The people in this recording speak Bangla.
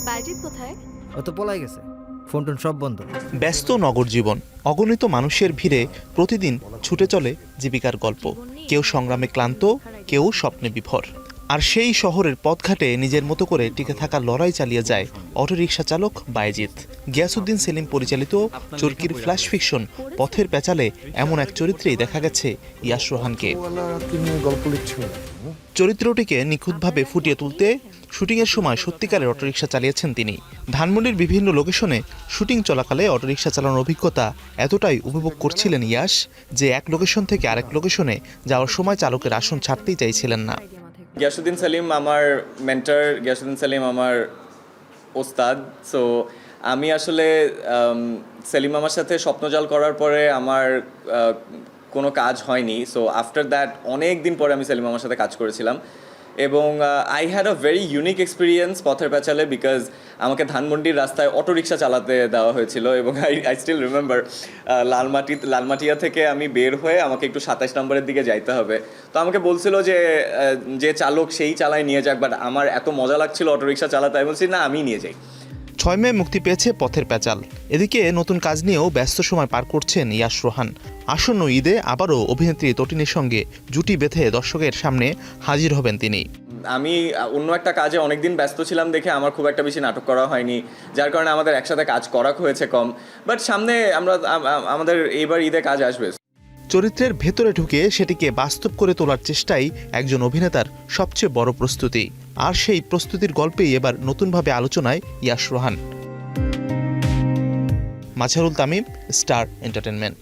বাইজিৎ কোথায়? ও তো পলাই গেছে, ফোন টোন সব বন্ধ। ব্যস্ত নগর জীবন, অগণিত মানুষের ভিড়ে প্রতিদিন ছুটে চলে জীবিকার গল্প। কেউ সংগ্রামে ক্লান্ত, কেউ স্বপ্নে বিভোর। আর সেই শহরের পথঘাটে নিজের মতো করে টিকে থাকার লড়াই চালিয়ে যায় অটোরিকশা চালক বায়েজিৎ। গিয়াসউদ্দিন সেলিম পরিচালিত চরকির ফ্ল্যাশ ফিকশন পথের পেঁচালে এমন এক চরিত্রেই দেখা গেছে ইয়াশ রোহানকে। চরিত্রটিকে নিখুঁতভাবে ফুটিয়ে তুলতে শুটিংয়ের সময় সত্যিকারের অটোরিকশা চালিয়েছেন তিনি। ধানমন্ডির বিভিন্ন লোকেশনে শুটিং চলাকালে অটোরিকশা চালানোর অভিজ্ঞতা এতটাই উপভোগ করছিলেন ইয়াশ যে এক লোকেশন থেকে আরেক লোকেশনে যাওয়ার সময় চালকের আসন ছাড়তেই চাইছিলেন না। গিয়াসউদ্দিন সেলিম আমার মেন্টর, গিয়াসউদ্দিন সেলিম আমার ওস্তাদ। সো আমি আসলে সেলিম আমার সাথে স্বপ্নজাল করার পরে আমার কোনো কাজ হয়নি। সো আফটার দ্যাট অনেক দিন পরে আমি সেলিম আমার সাথে কাজ করেছিলাম এবং I had a very unique experience পথের পেঁচালে, বিকজ আমাকে ধানমন্ডির রাস্তায় অটোরিকশা চালাতে দেওয়া হয়েছিল এবং আই স্টিল রিমেম্বার লালমাটিয়া থেকে আমি বের হয়ে আমাকে একটু 27 নম্বরের দিকে যাইতে হবে। তো আমাকে বলছিল যে চালক সেই চালায় নিয়ে যাক, বাট আমার এত মজা লাগছিল অটোরিকশা চালাতে, আমি বলছি না আমি নিয়ে যাই। 6 মে মুক্তি পেয়েছে পথের পেঁচাল। এদিকে নতুন কাজ নিয়েও ব্যস্ত সময় পার করছেন ইয়াশ রোহান। আসন্ন ঈদে আবারও অভিনেত্রী তটিনীর সঙ্গে জুটি বেঁধে দর্শকের সামনে হাজির হবেন তিনি। আমি অন্য একটা কাজে অনেকদিন ব্যস্ত ছিলাম দেখে আমার খুব একটা বেশি নাটক করা হয়নি, যার কারণে আমাদের একসাথে কাজ করা হয়েছে কম। বাট সামনে আমাদের এইবার ঈদে কাজ আসবে। চরিত্রের ভেতরে ঢুকে সেটিকে বাস্তব করে তোলার চেষ্টাই একজন অভিনেতার সবচেয়ে বড় প্রস্তুতি। আর সেই প্রস্তুতির গল্পেই এবার নতুনভাবে আলোচনায় ইয়াশ রোহান। Mazharul Tamim, Star entertainment.